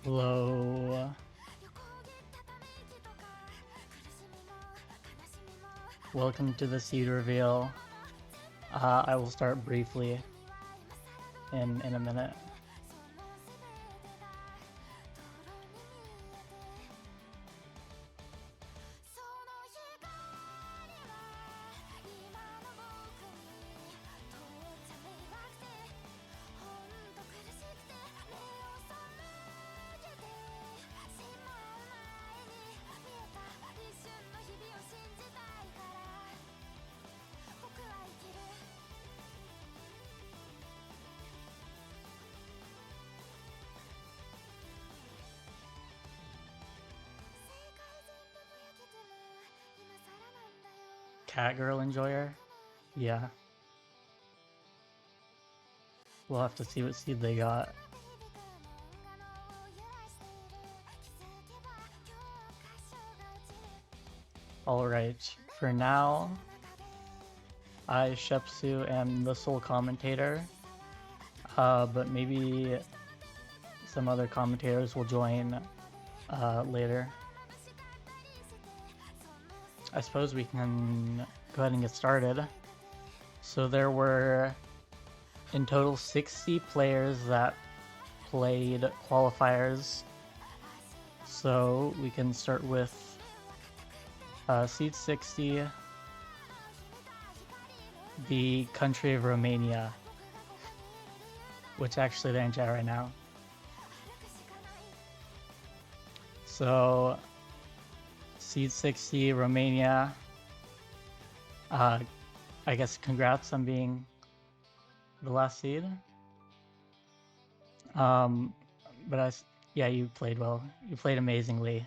Hello. Welcome to the seed reveal. I will start briefly in a minute. Cat girl enjoyer? Yeah. We'll have to see what seed they got. Alright, for now, I, Shepsu, am the sole commentator, but maybe some other commentators will join later. I suppose we can go ahead and get started. So there were in total 60 players that played qualifiers. So we can start with seed 60, the country of Romania, which actually they're in chat right now. So seed 60, Romania. I guess congrats on being the last seed. Yeah, you played well. You played amazingly.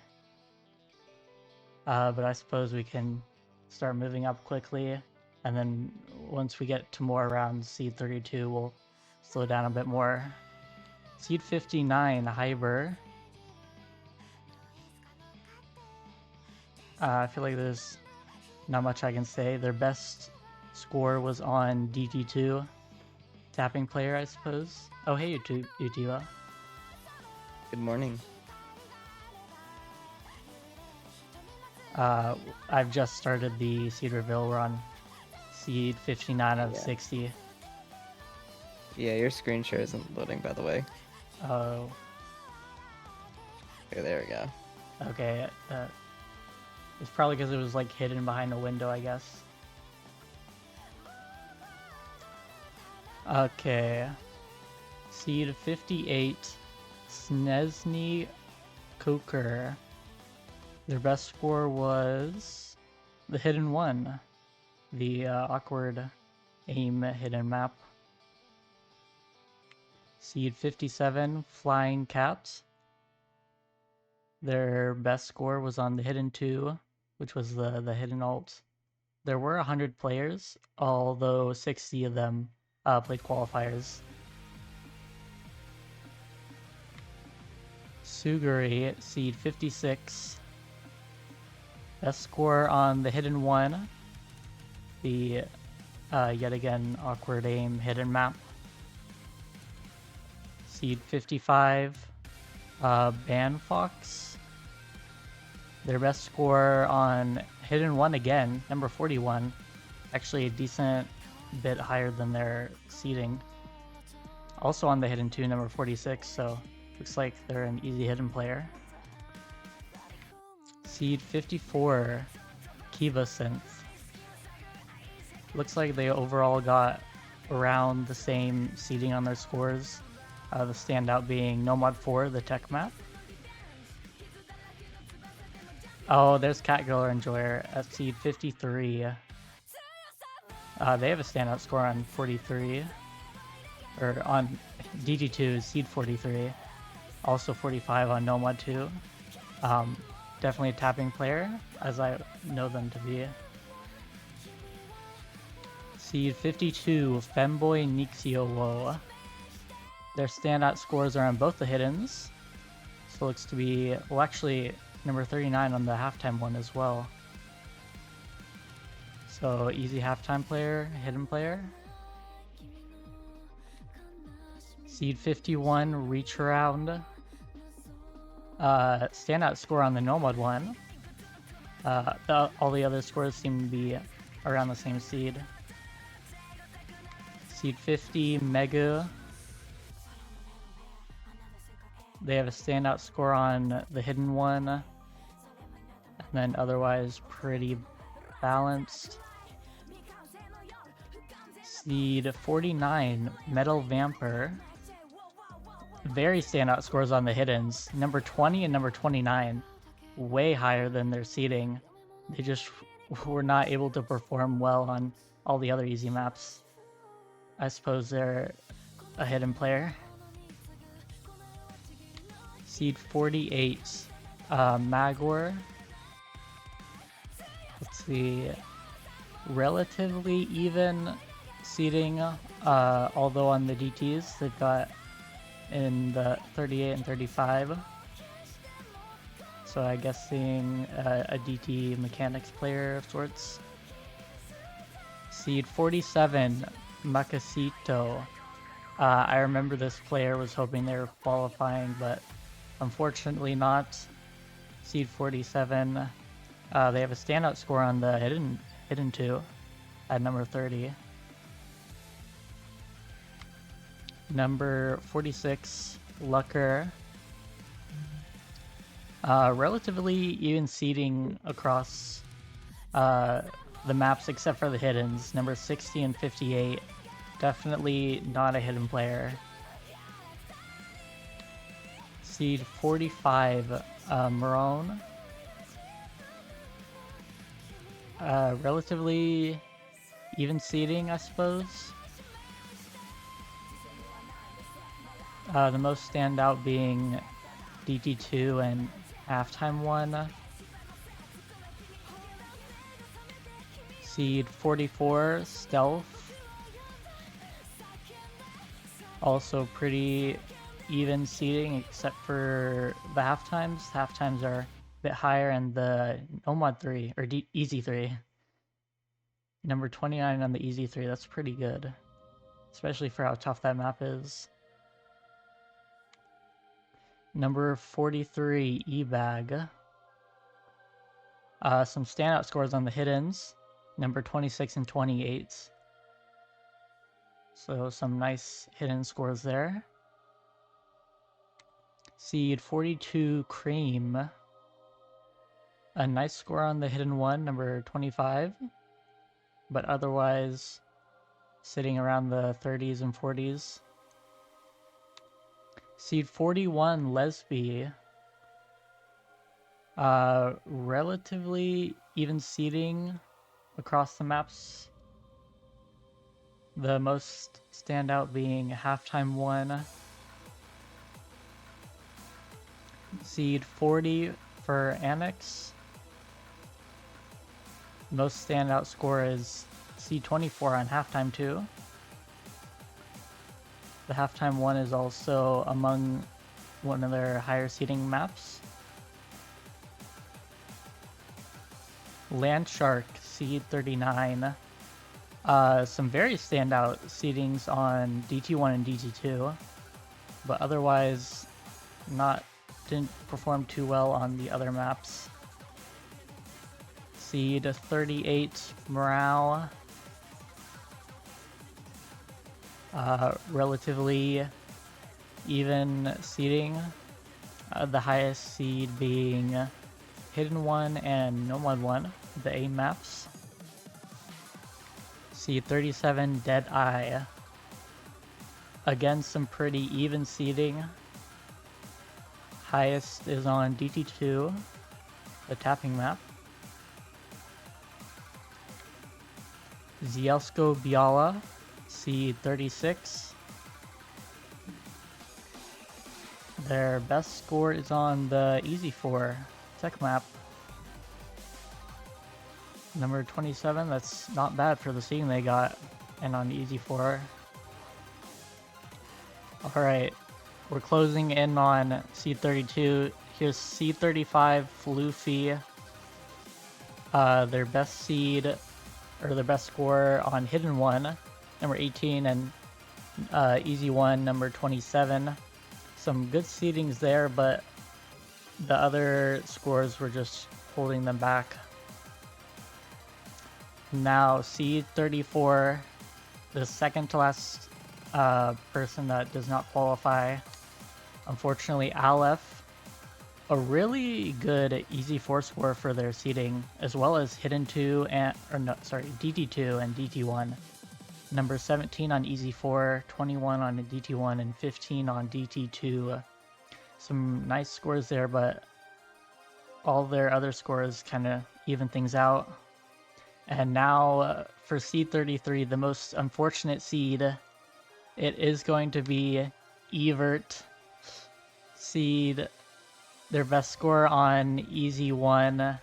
But I suppose we can start moving up quickly, and then once we get to more around seed 32, we'll slow down a bit more. Seed 59, Hyber. I feel like there's not much I can say. Their best score was on DT2. Tapping player, I suppose. Oh, hey, Utiva. Good morning. I've just started the seed reveal. We're on seed 59 of 60. Yeah, your screen share isn't loading, by the way. Oh. Okay, there we go. Okay, it's probably because it was like hidden behind a window, I guess. Okay. Seed 58, Snesny Koker. Their best score was the hidden one, the awkward aim hidden map. Seed 57, Flying Cat. Their best score was on the hidden 2, which was the hidden alt. There were 100 players, although 60 of them played qualifiers. Suguri, seed 56. Best score on the hidden 1, the yet again awkward aim hidden map. Seed 55, Banfox. Their best score on hidden 1 again, number 41. Actually a decent bit higher than their seeding. Also on the hidden 2, number 46, so looks like they're an easy hidden player. Seed 54, Kiva Synth. Looks like they overall got around the same seeding on their scores. The standout being Nomad 4, the tech map. Oh, there's Catgirl Enjoyer at seed 53. They have a standout score on 43. Or on DG2, seed 43. Also 45 on Nomad 2. Definitely a tapping player, as I know them to be. Seed 52, Femboy Nixiowo. Their standout scores are on both the hiddens. So looks to be, well, actually, number 39 on the halftime one as well. So easy halftime player, hidden player. Seed 51, Reach Around. Standout score on the Nomad one. All the other scores seem to be around the same seed. Seed 50, Megu. They have a standout score on the hidden one. And then otherwise pretty balanced. Seed 49, Metal Vampire. Very standout scores on the hiddens. Number 20 and number 29. Way higher than their seeding. They just were not able to perform well on all the other easy maps. I suppose they're a hidden player. Seed 48, Magor. Let's see. Relatively even seeding, although on the DTs they've got in the 38 and 35. So I'm guessing a DT mechanics player of sorts. Seed 47, Makasito. I remember this player was hoping they were qualifying, but unfortunately not. Seed 47. They have a standout score on the hidden 2 at number 30. Number 46, Lucker. Relatively even seeding across the maps except for the hiddens. Number 60 and 58. Definitely not a hidden player. Seed 45, Marone. Relatively even seeding, I suppose. The most standout being DT2 and halftime 1. Seed 44, Stealth. Also pretty even seeding except for the halftimes. Halftimes are a bit higher, and the Nomad 3, or Easy 3. Number 29 on the Easy 3, that's pretty good. Especially for how tough that map is. Number 43, E-Bag. Some standout scores on the hiddens. Number 26 and 28. So some nice hidden scores there. Seed 42, Cream. A nice score on the hidden one, number 25. But otherwise, sitting around the 30s and 40s. Seed 41, Lesby. Relatively even seeding across the maps. The most standout being halftime 1. Seed 40 for Annex. Most standout score is Seed 24 on halftime 2. The halftime 1 is also among one of their higher seeding maps. Landshark, Seed 39. Some very standout seedings on DT1 and DT2, but otherwise didn't perform too well on the other maps. Seed 38, Morale. Relatively even seeding. The highest seed being Hidden 1 and Nomad 1, the A maps. Seed 37, Dead Eye. Again, some pretty even seeding. Highest is on DT2, the tapping map. Zielsko Biala, Seed 36. Their best score is on the Easy 4 tech map. Number 27, that's not bad for the seeding they got, and on Easy 4. Alright, we're closing in on Seed 32. Here's Seed 35, Floofy. Their best seed, or their best score on Hidden 1, number 18, and Easy 1, number 27. Some good seedings there, but the other scores were just holding them back. Now seed 34, the second to last person that does not qualify. Unfortunately, Aleph, a really good easy 4 score for their seeding, as well as Hidden 2 and DT2 and DT1. Number 17 on easy 4, 21 on DT1, and 15 on DT2. Some nice scores there, but all their other scores kind of even things out. And now for seed 33, the most unfortunate seed, it is going to be Evert. Seed, their best score on easy 1,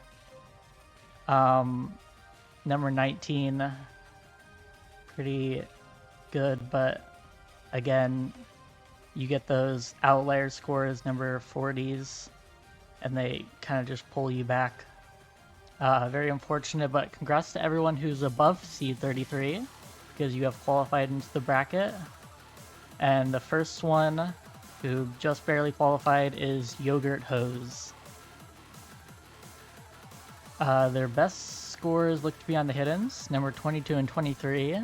number 19. Pretty good, but again, you get those outlier scores, number 40s, and they kind of just pull you back. Very unfortunate, but congrats to everyone who's above seed 33, because you have qualified into the bracket. And the first one who just barely qualified is Yogurt Hose. Their best scores look to be on the hiddens, number 22 and 23.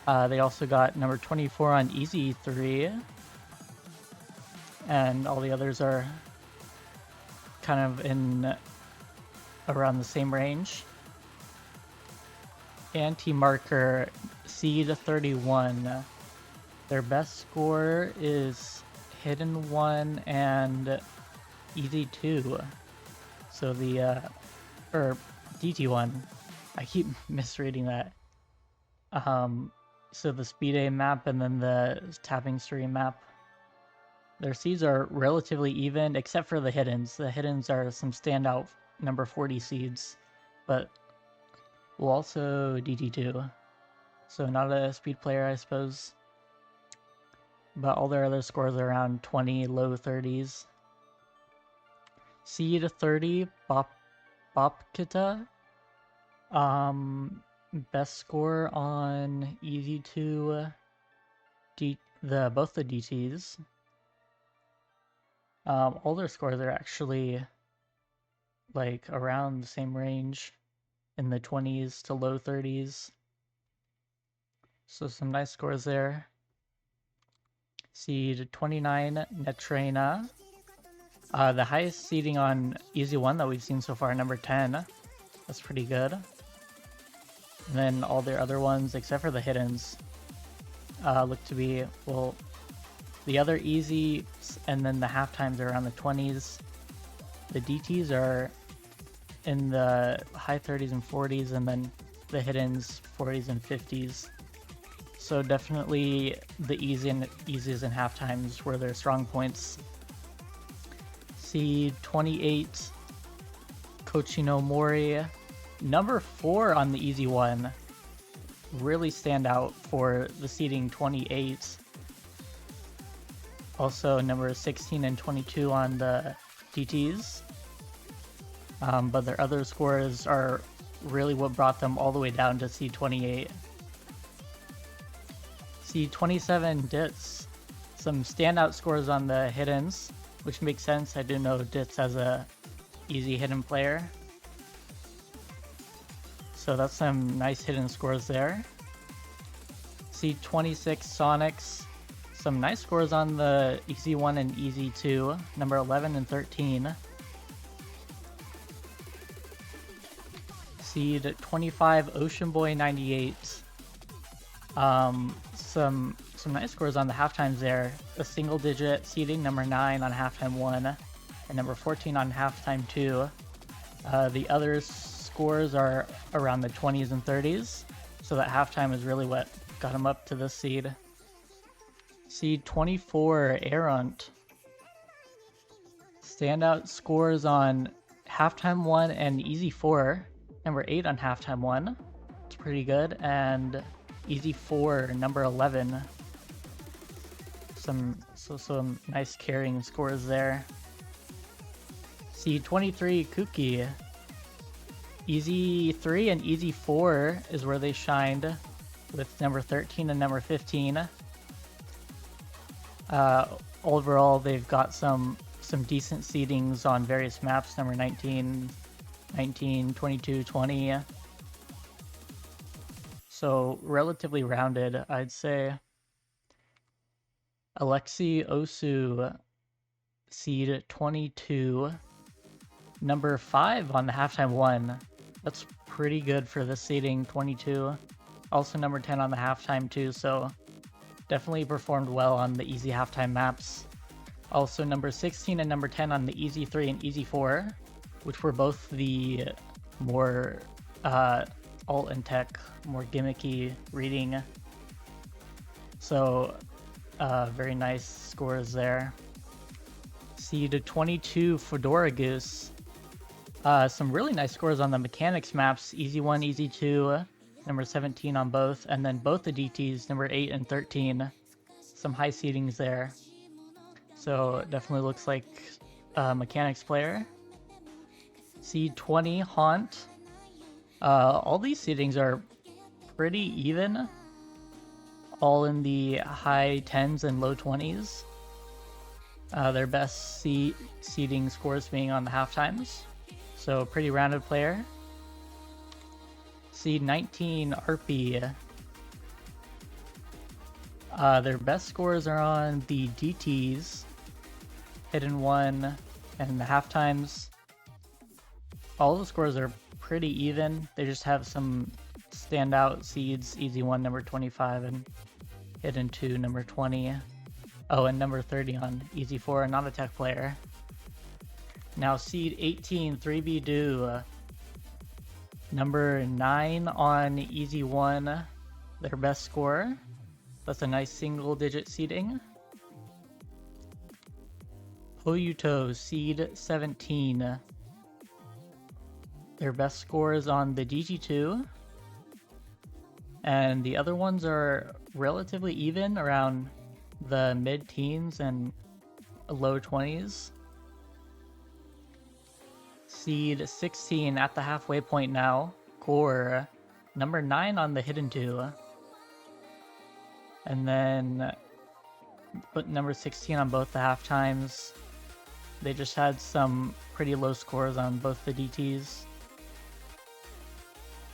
They also got number 24 on easy 3. And all the others are kind of in around the same range. Anti-marker seed 31. Their best score is hidden 1 and easy 2. So the or DT1. I keep misreading that. So the speed A map and then the tapping stream map. Their seeds are relatively even, except for the hiddens. The hiddens are some standout number 40 seeds, but well, also DT2. So not a speed player, I suppose. But all their other scores are around 20, low 30s. Seed 30, Bopkita. Best score on easy 2, both the DTs. All their scores are actually like around the same range, in the 20s to low 30s. So some nice scores there. Seed 29, Netrena. The highest seeding on easy 1 that we've seen so far, number 10. That's pretty good. And then all their other ones, except for the hiddens, look to be, well, the other easy and then the halftimes are around the 20s. The DTs are in the high 30s and 40s, and then the hiddens 40s and 50s. So definitely the easies and halftimes were their strong points. Seed 28, Kochino Mori. Number 4 on the easy 1. Really stand out for the seeding 28. Also number 16 and 22 on the DTs. But their other scores are really what brought them all the way down to seed 28. Seed 27, Ditz. Some standout scores on the hiddens, which makes sense. I do know Ditz as a easy hidden player. So that's some nice hidden scores there. Seed 26, Sonics. Some nice scores on the easy 1 and easy 2, number 11 and 13. Seed 25, Ocean Boy 98. Some nice scores on the halftimes there. A single digit seeding, number 9 on halftime 1, and number 14 on halftime 2. The other scores are around the 20s and 30s, so that halftime is really what got him up to this seed. Seed 24, Arunt. Standout scores on halftime 1 and easy 4, number 8 on halftime 1. It's pretty good. And easy 4, number 11. Some nice carrying scores there. Seed 23, Kuki. Easy 3 and easy 4 is where they shined, with number 13 and number 15. Overall, they've got some some decent seedings on various maps, number 19, 19, 22, 20. So relatively rounded, I'd say. Alexei Osu, seed 22. Number 5 on the halftime 1. That's pretty good for the seeding, 22. Also number 10 on the halftime 2, so definitely performed well on the easy halftime maps. Also number 16 and number 10 on the easy 3 and easy 4, which were both the more alt and tech, more gimmicky reading. So very nice scores there. Seed 22 Fedora Goose. Some really nice scores on the mechanics maps, easy 1, easy 2, number 17 on both, and then both the DTs, number 8 and 13. Some high seedings there. So it definitely looks like a mechanics player. Seed 20 Haunt. All these seedings are pretty even, all in the high 10s and low 20s. Their best seeding scores being on the half times. So pretty rounded player. Seed 19 Arpy. Their best scores are on the DTs, Hidden 1, and the half times. All the scores are pretty even. They just have some standout seeds, easy 1 number 25 and Hidden 2 number 20. Oh, and number 30 on easy 4, not a tech player. Now seed 18 3B Do. Number 9 on easy 1, their best score. That's a nice single digit seeding. Poyuto seed 17. Their best score is on the DG2. And the other ones are relatively even, around the mid-teens and low 20s. Seed 16 at the halfway point now. Core, number 9 on the Hidden 2. And then put number 16 on both the half times. They just had some pretty low scores on both the DTs.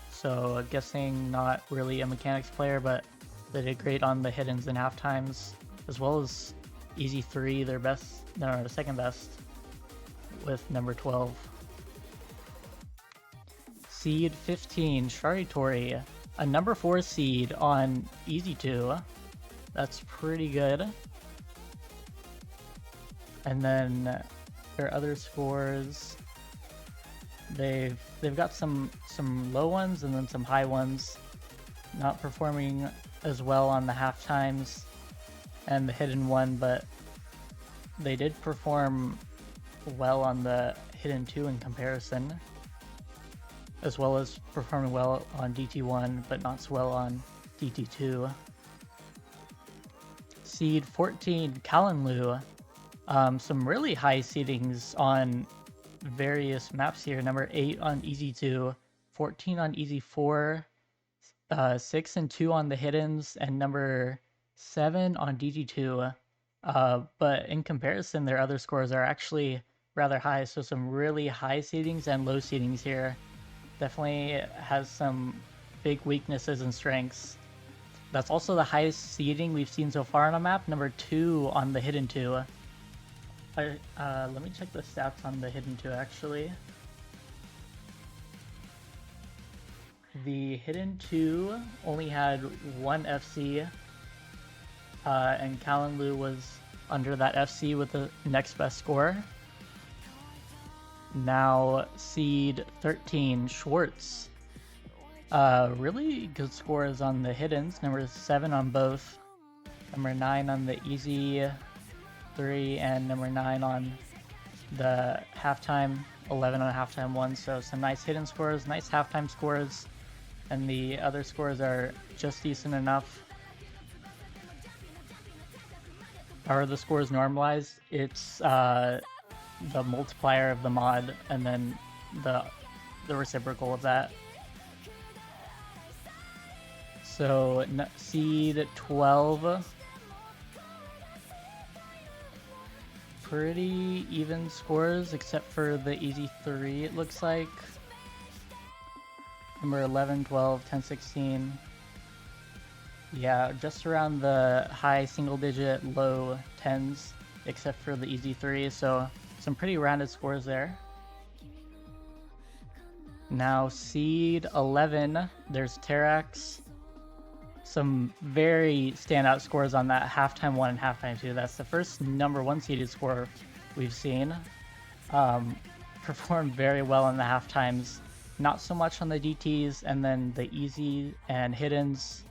So guessing not really a mechanics player, but they did great on the hiddens and half times, as well as easy 3, their best, no, the second best, with number 12. Seed 15 Sharitori, a number 4 seed on easy 2. That's pretty good. And then their other scores, they've got some low ones and then some high ones. Not performing as well on the half times and the Hidden 1, but they did perform well on the Hidden 2 in comparison, as well as performing well on DT1, but not so well on DT2. Seed 14 Kalanlu. Some really high seedings on various maps here. Number 8 on easy 2, 14 on easy 4, 6 and 2 on the hiddens, and number 7 on DG2. But in comparison, their other scores are actually rather high, so some really high seedings and low seedings here. Definitely has some big weaknesses and strengths. That's also the highest seeding we've seen so far on a map, number 2 on the Hidden 2. Let me check the stats on the Hidden 2 actually. The Hidden 2 only had 1 FC, and Kalanlu was under that FC with the next best score. Now seed 13 Schwartz. Really good scores on the hiddens, number 7 on both, number 9 on the easy 3, and number 9 on the halftime, 11 on halftime 1. So some nice hidden scores, nice halftime scores, and the other scores are just decent enough. Are the scores normalized? It's the multiplier of the mod and then the reciprocal of that. So seed 12 pretty even scores except for the easy 3, it looks like. Number 11, 12, 10, 16. Yeah, just around the high single digit, low 10s, except for the easy 3, so some pretty rounded scores there. Now seed 11, there's Terax. Some very standout scores on that halftime 1 and halftime 2. That's the first number 1 seeded score we've seen. Performed very well in the halftimes, not so much on the DTs, and then the easy and hiddens,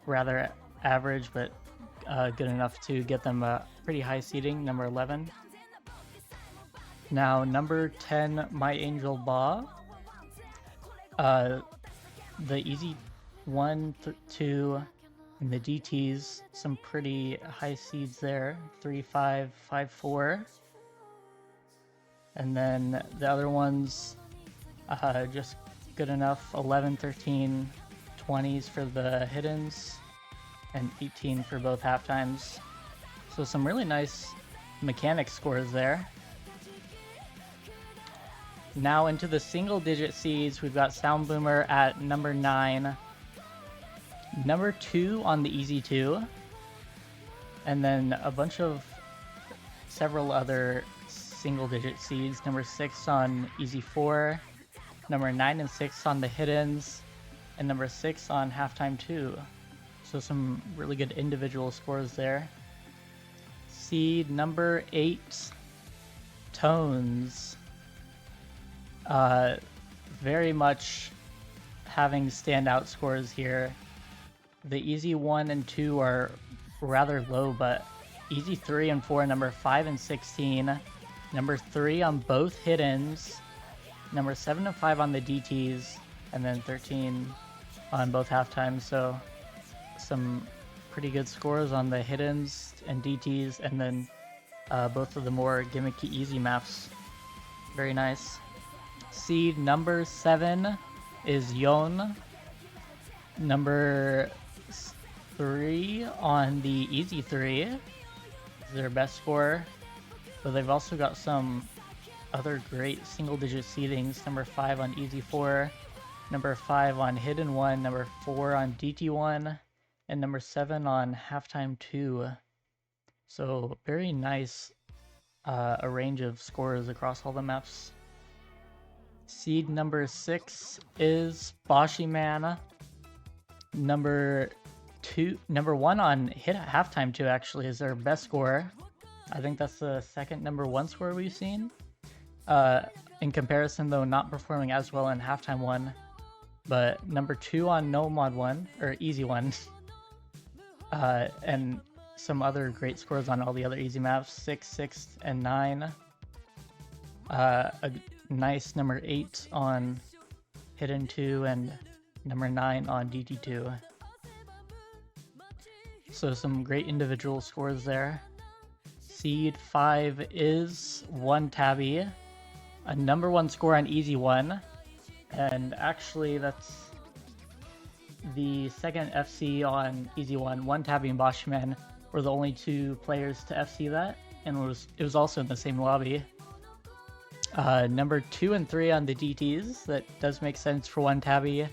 rather average, but good enough to get them a pretty high seeding, number 11. Now, number 10, My Angel Ba. The easy 1, 2, and the DTs, some pretty high seeds there, 3, 5, 5, 4. And then the other ones, just good enough, 11, 13, 20s for the hiddens, and 18 for both halftimes. So some really nice mechanic scores there. Now into the single digit seeds, we've got Sound Boomer at number 9, number 2 on the easy 2, and then a bunch of several other single digit seeds, number 6 on easy 4, number 9 and 6 on the hiddens, and number 6 on halftime 2. So some really good individual scores there. Seed number 8, Tones. Very much having standout scores here. The easy 1 and 2 are rather low, but easy 3 and 4, number 5 and 16, number 3 on both hiddens, number 7 and 5 on the DTs, and then 13 on both halftimes. So some pretty good scores on the hiddens and DTs, and then both of the more gimmicky easy maps. Very nice. Seed number 7 is Yon. Number 3 on the easy 3 is their best score, but they've also got some other great single digit seedings. Number 5 on easy 4, number 5 on hidden 1, number 4 on DT 1, and number 7 on halftime 2. So very nice a range of scores across all the maps. Seed number 6 is Boshiman. Number 1 on halftime 2 actually is their best score. I think that's the second number 1 score we've seen. In comparison, though, not performing as well in halftime 1. But number 2 on no mod 1, or easy 1. And some other great scores on all the other easy maps, 6, 6, and 9. A nice number 8 on hidden 2 and number 9 on DT2. So some great individual scores there. Seed 5 is 1 Tabby, a number 1 score on easy 1, and actually that's the second FC on easy 1. 1 Tabby and Boshiman were the only 2 players to FC that, and it was also in the same lobby. Number 2 and 3 on the DTs, that does make sense for 1 Tabby.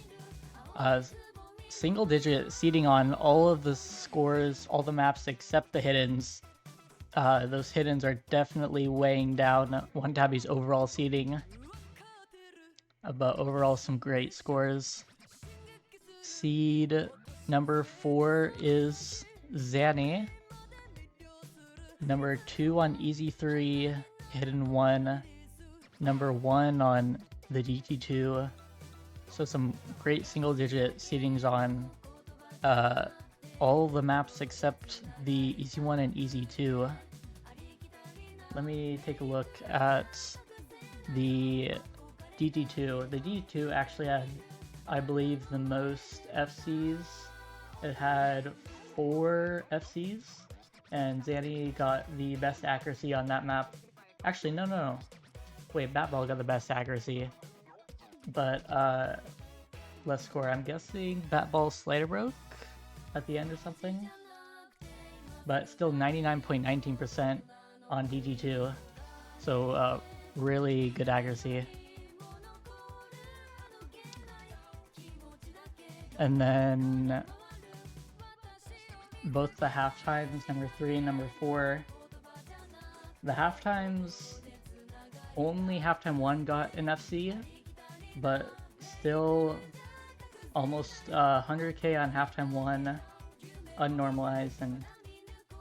Single digit seeding on all of the scores, all the maps except the hiddens. Those hiddens are definitely weighing down 1 Tabby's overall seeding. But overall, some great scores. Seed number 4 is Zanny. Number 2 on easy 3, hidden 1. Number 1 on the DT2. So some great single digit seedings on all the maps except the easy 1 and easy 2. Let me take a look at the DT2. The DT2 actually had, I believe, the most FCs. It had 4 FCs, and Zanny got the best accuracy on that map. Actually, no. Wait, Batball got the best accuracy, but less score. I'm guessing Batball Slider broke at the end or something. but still 99.19% on DG2. So really good accuracy. And then both the half times, number 3 and number 4. The half times, only half time 1 got an FC, but still almost 100k on half time 1 unnormalized and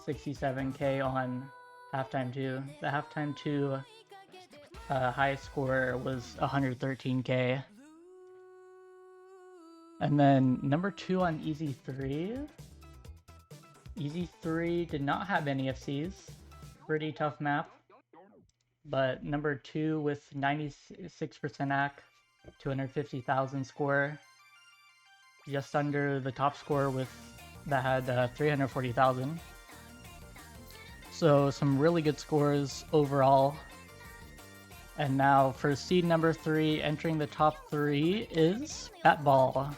67k on half time 2. The half time 2 highest score was 113k. And then number 2 on Easy 3. Easy 3 did not have any FCs. Pretty tough map. But number 2 with 96% AC, 250,000 score. Just under the top score that had 340,000. So some really good scores overall. And now for seed number 3, entering the top 3 is Batball.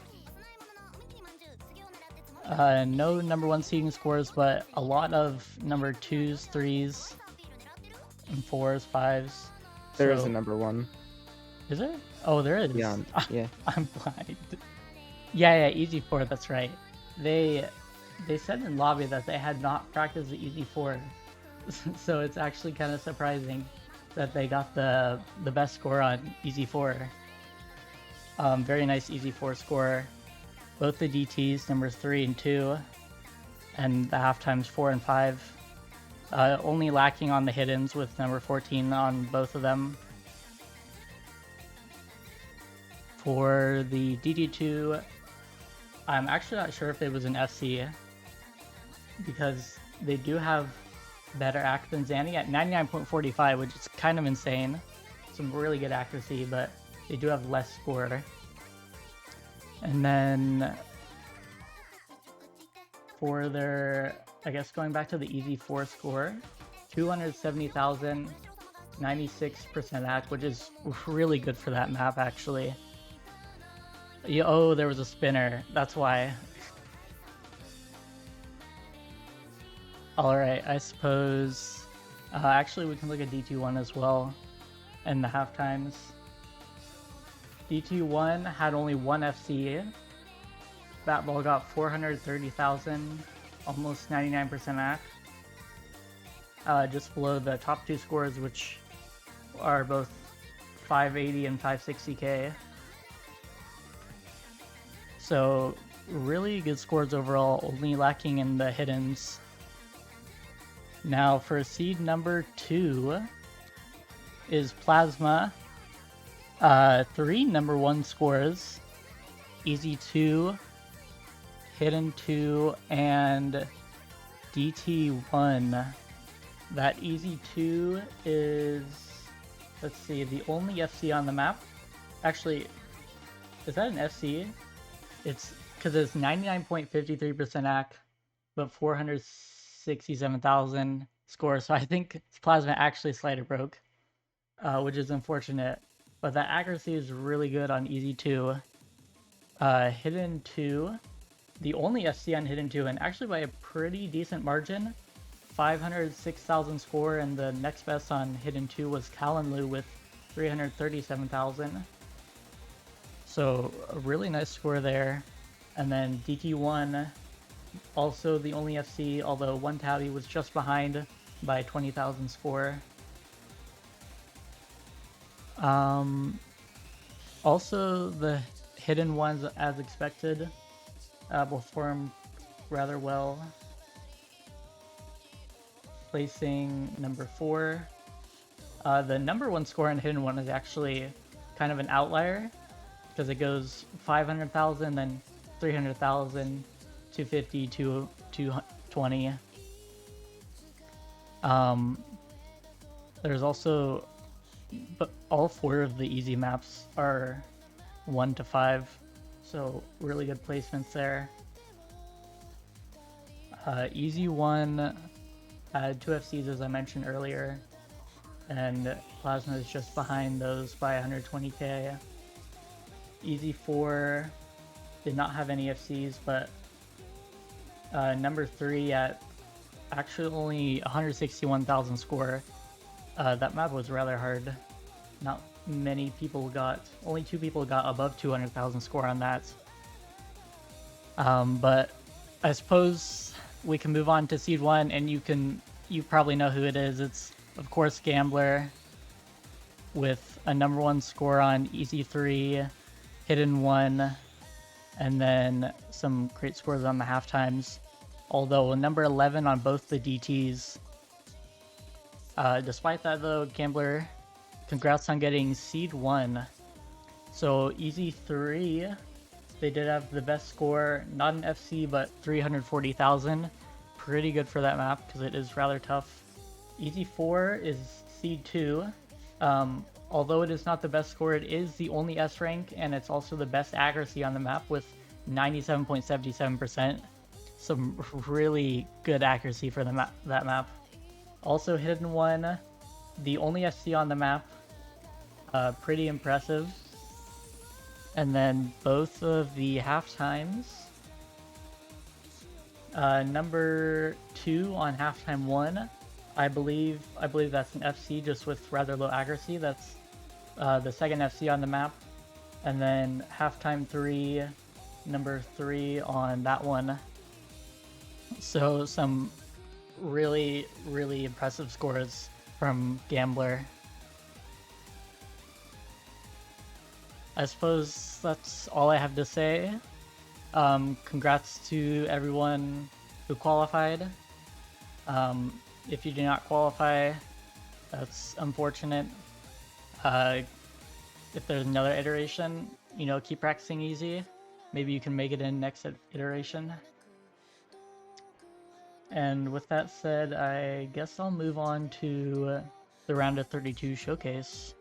No number 1 seeding scores, but a lot of number 2s, 3s, and 4s, 5s. There is a number 1. Is there? Oh, there is. Yeah. Yeah. I'm blind. Yeah, Easy 4, that's right. They said in lobby that they had not practiced the Easy 4. So it's actually kind of surprising that they got the best score on Easy 4. Very nice Easy 4 score. Both the DTs, numbers 3 and 2, and the half times 4 and 5. Only lacking on the hiddens with number 14 on both of them. For the DD2, I'm actually not sure if it was an FC, because they do have better AC than Zanny at 99.45, which is kind of insane. Some really good accuracy, but they do have less score. And then for their, I guess going back to the Easy 4 score, 270,000, 96% AC, which is really good for that map actually. Oh, there was a spinner, that's why. Alright, I suppose, actually we can look at DT1 as well, and the half times. DT1 had only 1 FC. Batball got 430,000, almost 99% AC. Just below the top 2 scores, which are both 580 and 560k. So really good scores overall, only lacking in the hiddens. Now for seed number 2 is Plasma. 3 number 1 scores, Easy 2, Hidden 2, and DT1. That Easy 2 is, let's see, the only FC on the map. Actually, is that an FC? It's because it's 99.53% AC, but 467,000 scores. So I think Plasma actually slider broke, which is unfortunate. But the accuracy is really good on Easy 2. Hidden 2, the only FC on Hidden 2, and actually by a pretty decent margin. 506,000 score, and the next best on Hidden 2 was Kalenlu with 337,000. So a really nice score there. And then DT1, also the only FC, although one tabby was just behind by 20,000 score. Also the hidden ones, as expected, performed rather well, placing number 4. The number 1 score on hidden one is actually kind of an outlier, because it goes 500,000, then 300,000, 250, 220. There's also, but all 4 of the easy maps are 1 to 5, so really good placements there. Easy 1 had 2 FCs, as I mentioned earlier, and Plasma is just behind those by 120k. Easy 4 did not have any FCs, but number 3 at actually only 161,000 score. That map was rather hard. Not many people only 2 people got above 200,000 score on that. But I suppose we can move on to Seed 1, and you probably know who it is. It's, of course, Gambler, with a number 1 score on Easy 3, Hidden 1, and then some great scores on the halftimes. Although number 11 on both the DTs. Despite that, though, Gambler, congrats on getting Seed 1. So Easy 3, they did have the best score, not an FC, but 340,000. Pretty good for that map, because it is rather tough. Easy 4 is Seed 2. Although it is not the best score, it is the only S rank, and it's also the best accuracy on the map with 97.77%. Some really good accuracy for that map. Also Hidden 1, the only FC on the map. Pretty impressive. And then both of the halftimes. Number 2 on halftime 1. I believe that's an FC just with rather low accuracy. That's the second FC on the map. And then halftime 3, number 3 on that one. So some really, really impressive scores from Gambler. I suppose that's all I have to say. Congrats to everyone who qualified. If you do not qualify, that's unfortunate. If there's another iteration, keep practicing easy. Maybe you can make it in next iteration. And with that said, I guess I'll move on to the round of 32 showcase.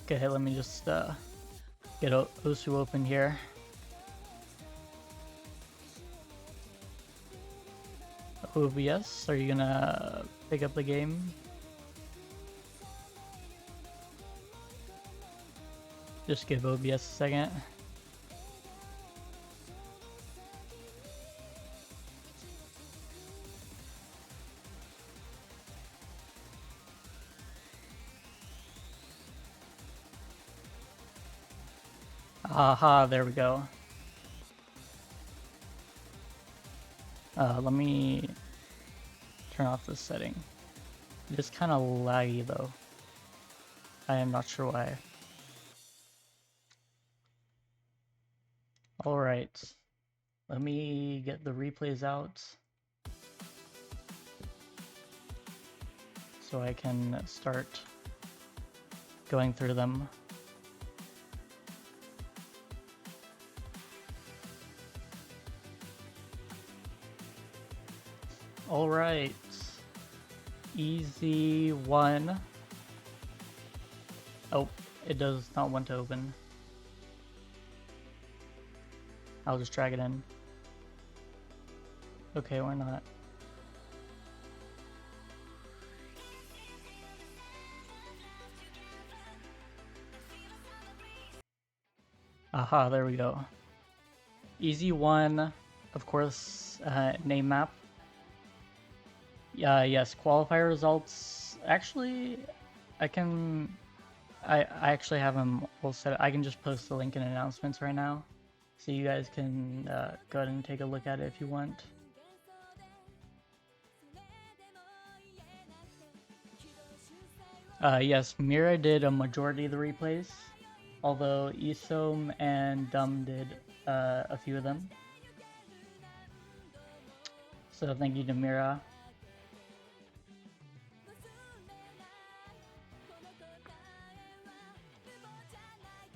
Okay, let me just get Osu open here. OBS, are you gonna pick up the game? Just give OBS a second. Aha, there we go. Let me turn off this setting. It is kind of laggy though. I am not sure why. Alright. Let me get the replays out so I can start going through them. Alright. Easy 1. Oh, it does not want to open. I'll just drag it in. Okay, why not? Aha, there we go. Easy 1, of course, name map. Yes, qualifier results. Actually, I actually have them all set. I can just post the link in announcements right now, so you guys can go ahead and take a look at it if you want. Yes, Mira did a majority of the replays, although Isom and Dum did a few of them. So thank you to Mira.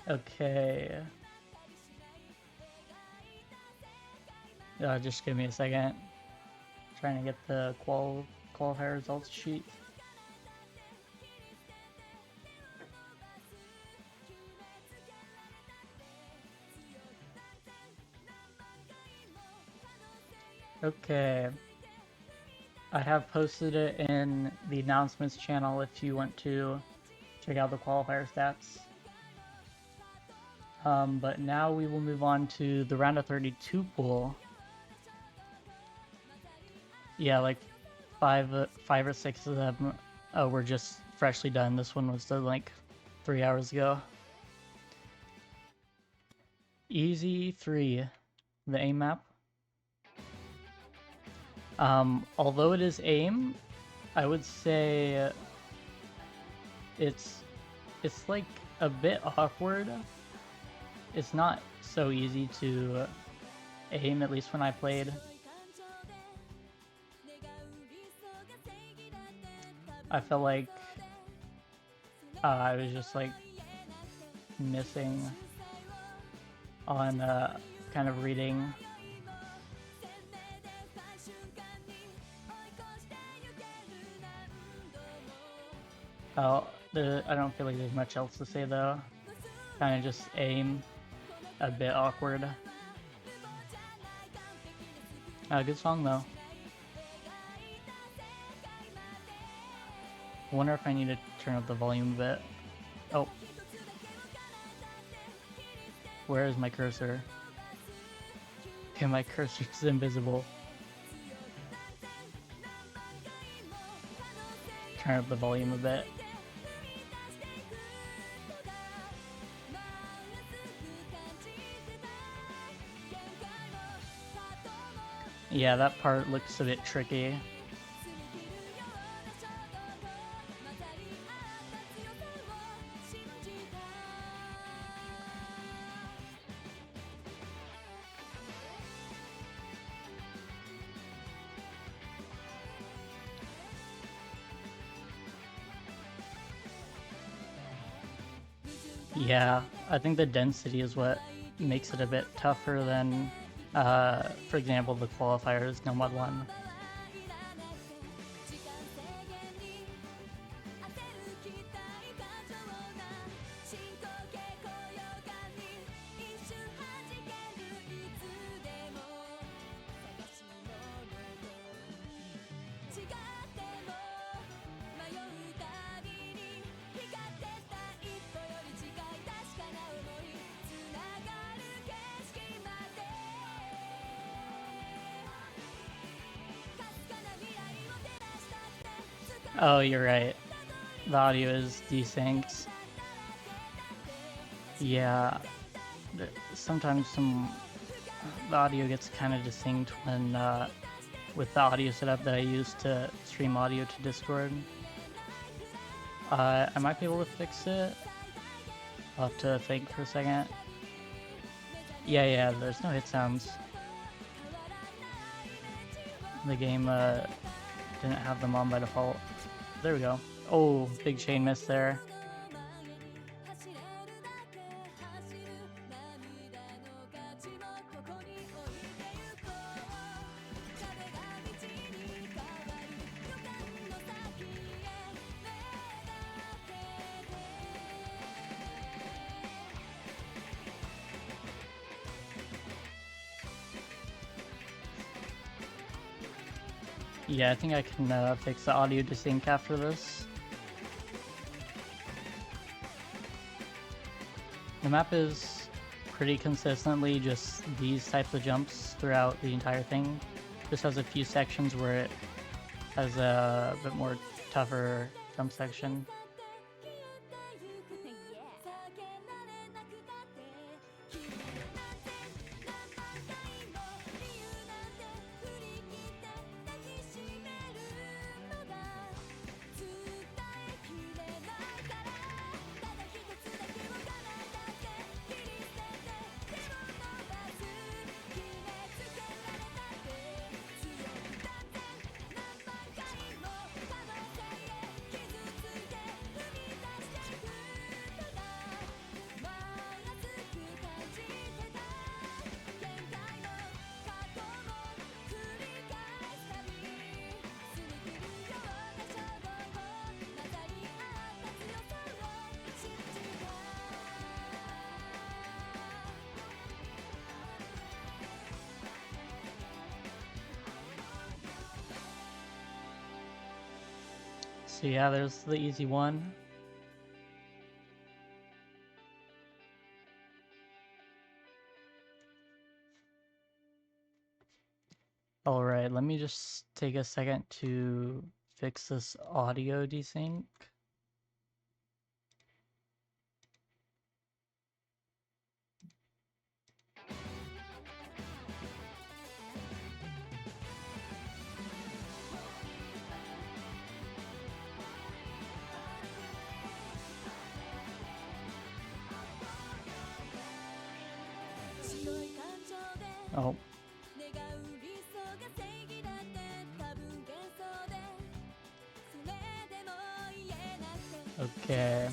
Okay. Just give me a second. Trying to get the qualifier results sheet. Okay. I have posted it in the announcements channel if you want to check out the qualifier stats. But now we will move on to the round of 32 pool. Yeah, like five or six of them were just freshly done. This one was done like 3 hours ago. Easy 3, the aim map. Although it is aim, I would say it's like a bit awkward. It's not so easy to aim, at least when I played. I felt like I was just like missing on kind of reading. I don't feel like there's much else to say though. Kind of just aim, a bit awkward. Good song though. Wonder if I need to turn up the volume a bit. Oh. Where is my cursor? Okay, my cursor is invisible. Turn up the volume a bit. Yeah, that part looks a bit tricky. Yeah, I think the density is what makes it a bit tougher than, for example, the Qualifiers No Mod 1. Oh, you're right. The audio is desynced. Yeah, sometimes the audio gets kind of desynced when with the audio setup that I use to stream audio to Discord. I might be able to fix it. I'll have to think for a second. Yeah, there's no hit sounds. The game didn't have them on by default. There we go. Oh, big chain miss there. Yeah, I think I can fix the audio desync after this. The map is pretty consistently just these types of jumps throughout the entire thing. Just has a few sections where it has a bit more tougher jump section. So yeah, there's the easy one. Alright, let me just take a second to fix this audio desync. Oh. Okay.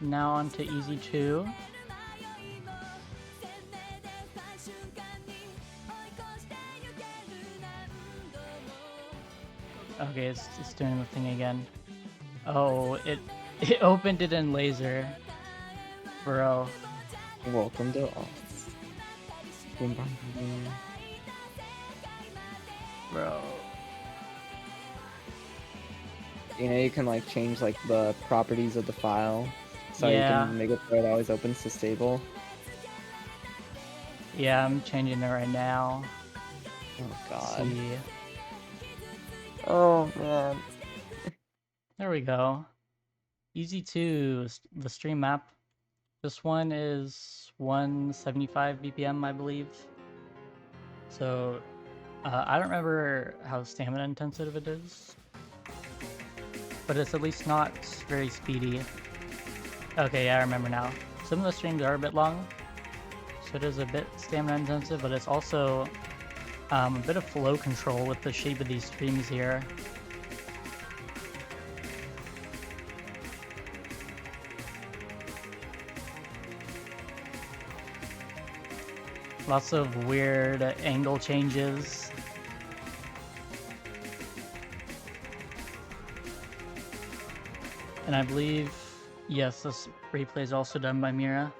Now on to easy 2. Okay, it's doing the thing again. Oh, it opened it in laser. Bro. Welcome to Oz. Boom, boom, boom. Bro. You know, you can like change like the properties of the file, so Yeah. you can make it so it always opens to stable. Yeah, I'm changing it right now. Oh Let's god. see. Oh man. There we go. Easy 2, the stream map. This one is 175 BPM, I believe. So, I don't remember how stamina intensive it is, but it's at least not very speedy. Okay, yeah, I remember now. Some of the streams are a bit long, so it is a bit stamina intensive, but it's also a bit of flow control with the shape of these streams here. Lots of weird angle changes. And I believe, yes, this replay is also done by Mira.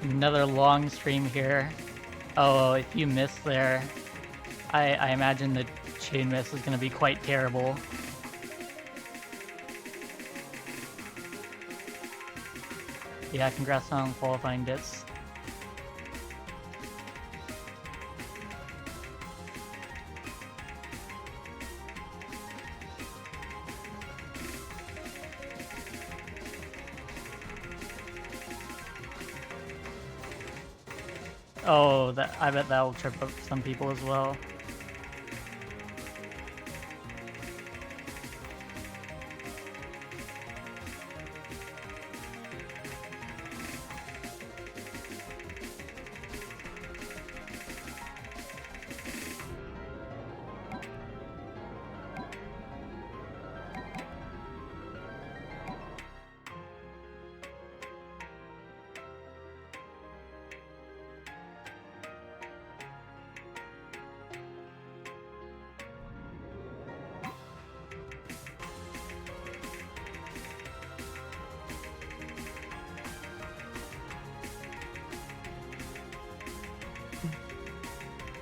Another long stream here. Oh, if you miss there, I imagine the chain miss is going to be quite terrible. Yeah, congrats on qualifying bits. Oh, I bet that will trip up some people as well.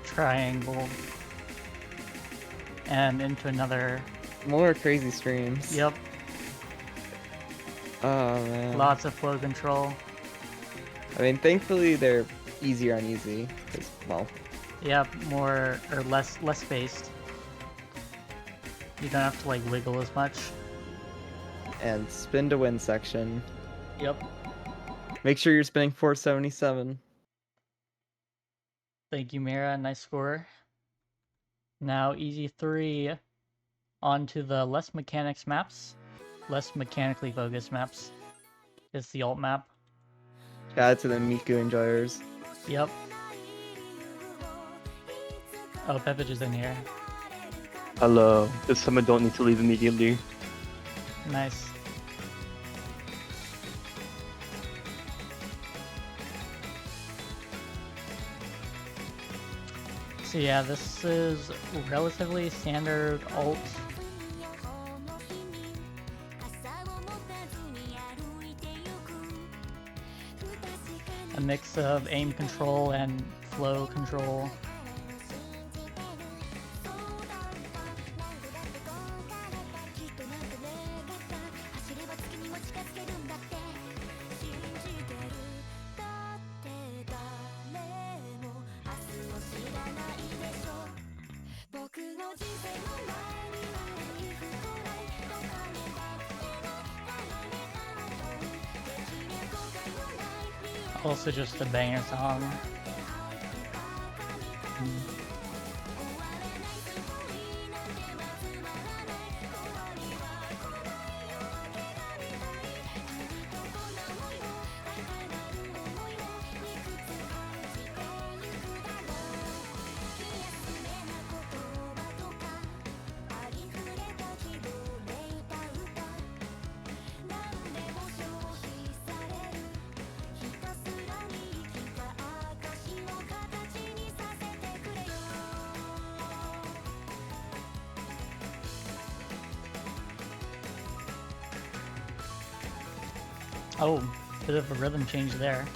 Triangle. And into another. More crazy streams. Yep. Oh man. Lots of flow control. I mean, thankfully they're easier on easy, because, well. Yep, more or less spaced. You don't have to like wiggle as much. And spin to win section. Yep. Make sure you're spinning 477. Thank you, Mira. Nice score. Now, easy 3 onto the less mechanics maps. Less mechanically focused maps. It's the alt map. Shout out to the Miku enjoyers. Yep. Oh, Pepich is in here. Hello. This time I don't need to leave immediately. Nice. So yeah, this is relatively standard alt. a mix of aim control and flow control. Also just a banger song. Oh, bit of a rhythm change there.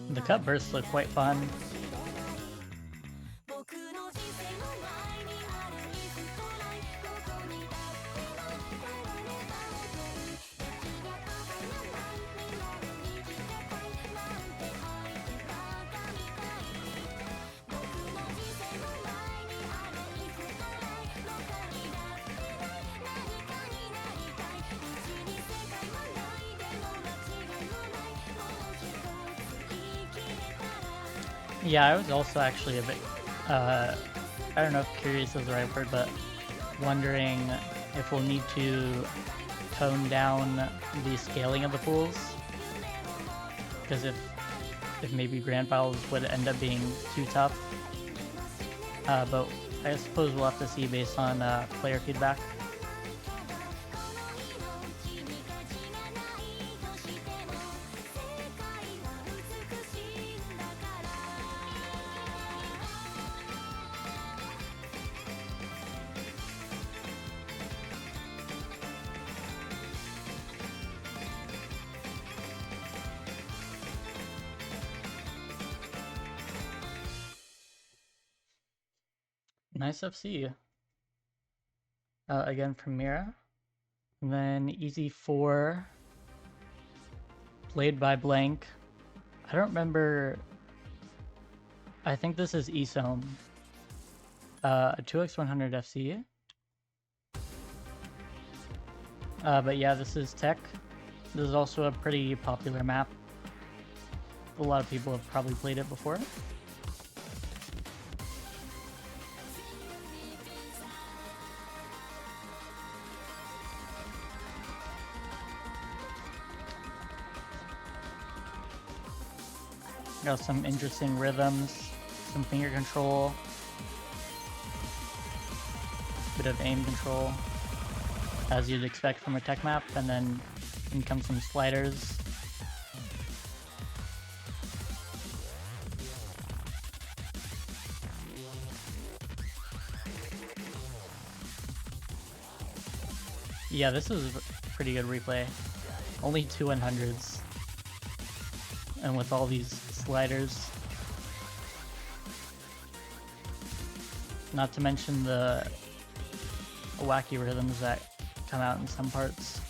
The cut bursts look quite fun. Yeah, I was also actually a bit, I don't know if curious is the right word, but wondering if we'll need to tone down the scaling of the pools. Because if maybe grand finals would end up being too tough. But I suppose we'll have to see based on player feedback. Nice FC. Again from Mira. And then Easy 4. Played by Blank. I don't remember. I think this is Esom. A 2x100 FC. But yeah, this is Tech. This is also a pretty popular map. A lot of people have probably played it before. Got some interesting rhythms, some finger control, bit of aim control, as you'd expect from a tech map, and then in come some sliders. Yeah, this is a pretty good replay. Only 2 100s. And with all these sliders. Not to mention the wacky rhythms that come out in some parts.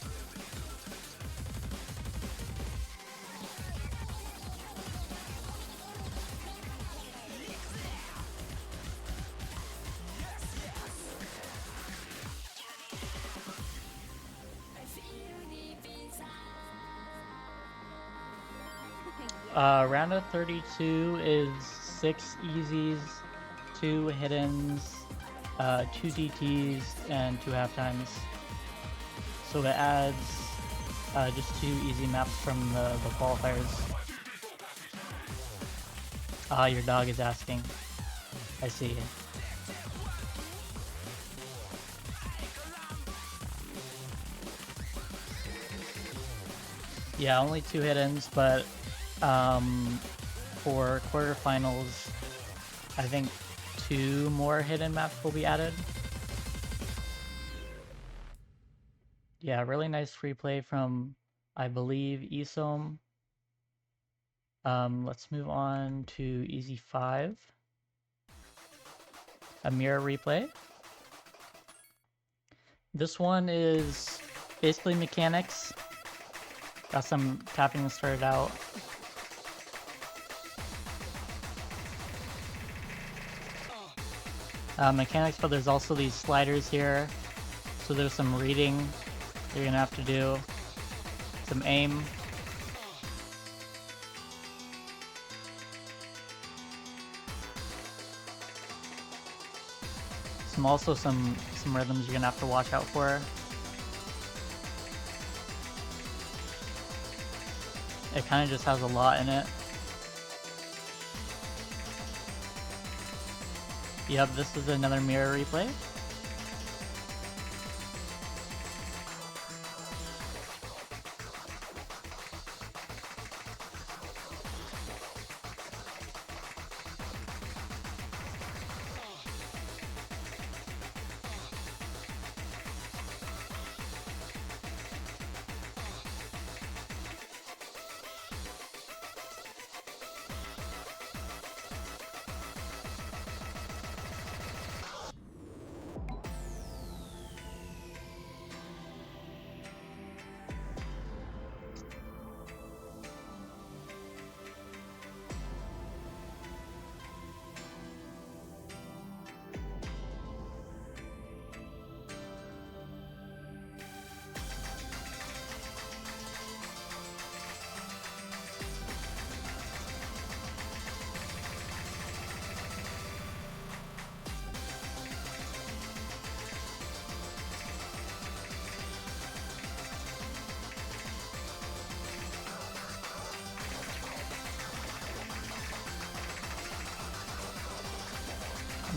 Round of 32 is 6 easies, 2 hiddens, 2 DTs, and 2 halftimes. So it adds just 2 easy maps from the qualifiers. Your dog is asking. I see. Yeah, only 2 hit-ins, but for quarterfinals, I think 2 more hidden maps will be added. Yeah, really nice free play from, I believe, Isom. Let's move on to Easy 5. A mirror replay. This one is basically mechanics. Got some tapping started out. Mechanics, but there's also these sliders here. So there's some reading you're gonna have to do. Some aim. Also some rhythms you're gonna have to watch out for. It kind of just has a lot in it. Yep, this is another mirror replay.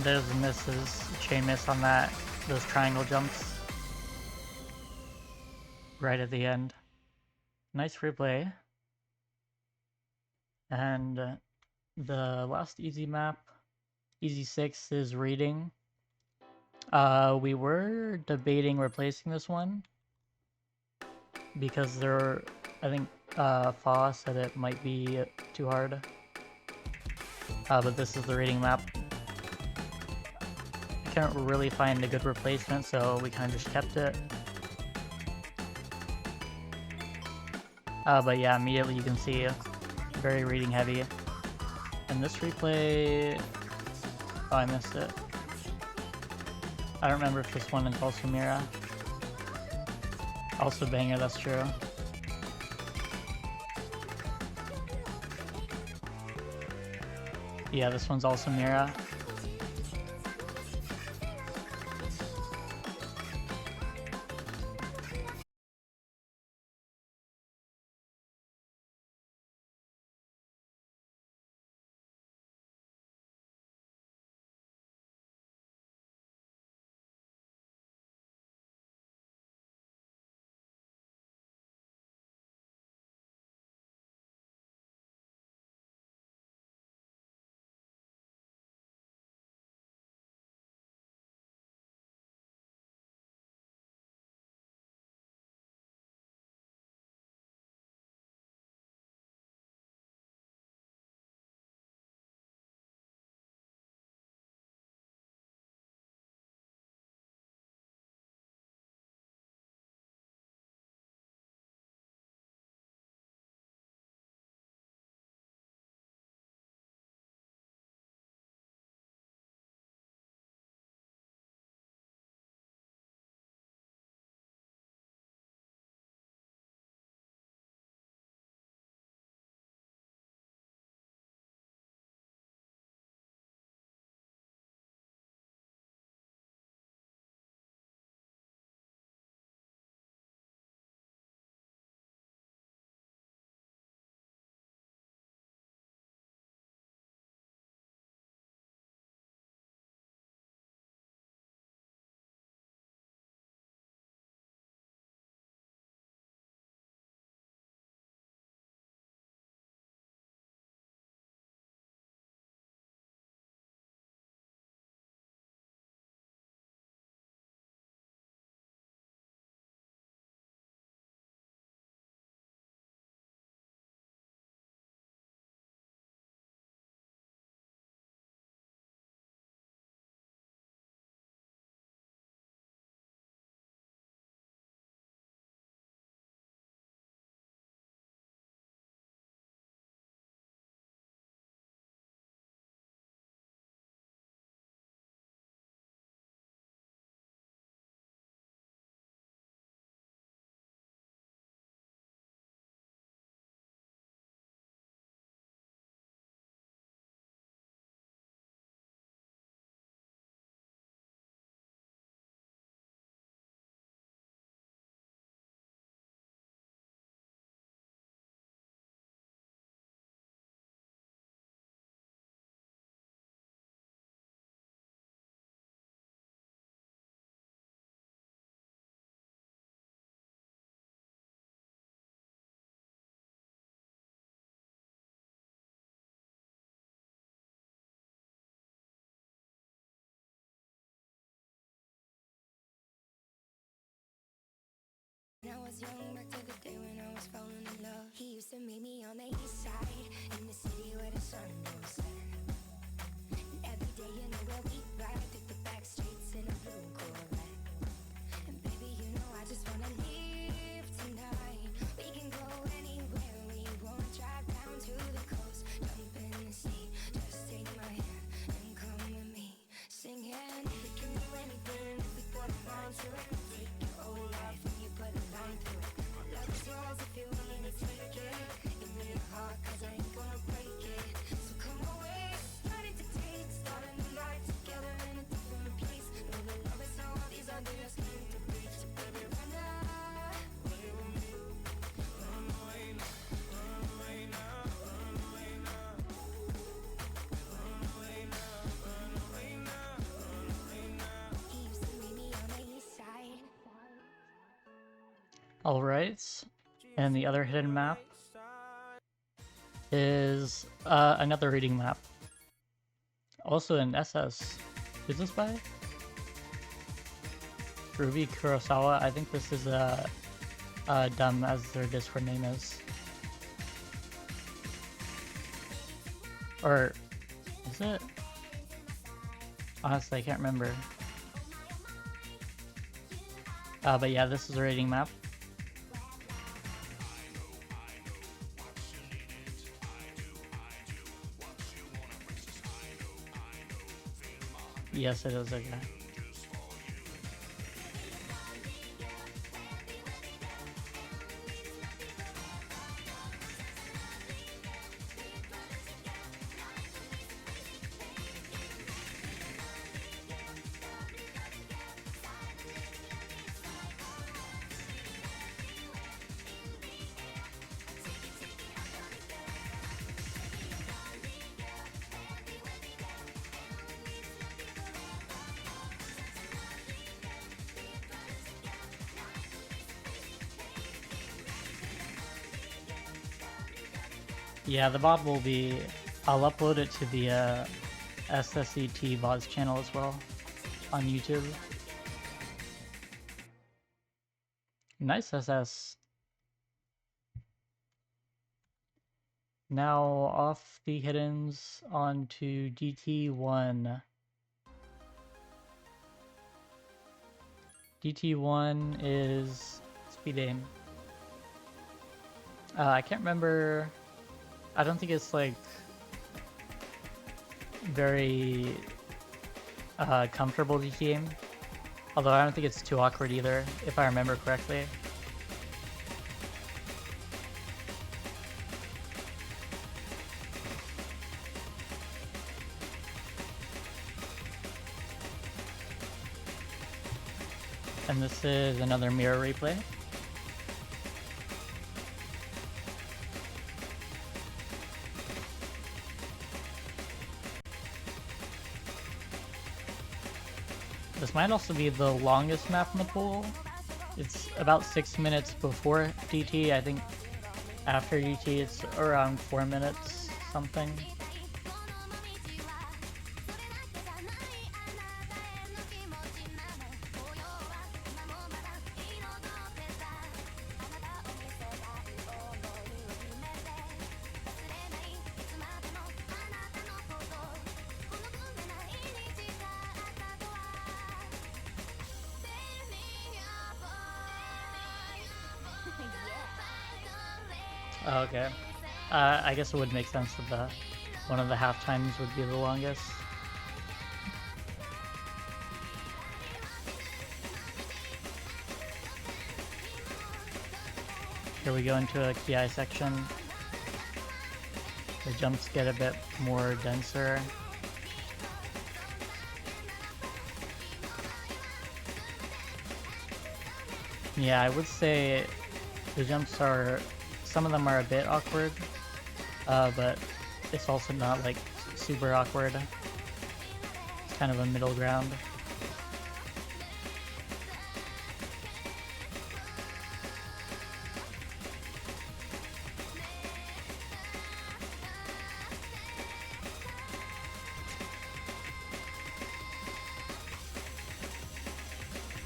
There's misses, chain miss on that, those triangle jumps. Right at the end. Nice replay. And the last easy map, Easy 6, is reading. We were debating replacing this one because I think Fa said it might be too hard. But this is the reading map. I can't really find a good replacement, so we kind of just kept it. But yeah, immediately you can see very reading heavy. And this replay, oh, I missed it. I don't remember if this one is also Mira. Also banger, that's true. Yeah, this one's also Mira. Alright, and the other hidden map is another reading map. Also in SS. Who's this by? Ruby Kurosawa. I think this is dumb as their Discord name is. Or is it? Honestly, I can't remember. But yeah, this is a rating map. Yes, it is, okay. Yeah, the VOD will be... I'll upload it to the SSET VODs channel as well on YouTube. Nice SS. Now off the hiddens onto DT1. DT1 is speed aim. I can't remember... I don't think it's like very comfortable DT aim. Although I don't think it's too awkward either, if I remember correctly. And this is another mirror replay. This might also be the longest map in the pool. It's about 6 minutes before DT. I think after DT it's around 4 minutes something. Oh, okay. I guess it would make sense that one of the half times would be the longest. Here we go into a KI section. The jumps get a bit more denser. Yeah, I would say the jumps are... Some of them are a bit awkward, but it's also not like super awkward. It's kind of a middle ground.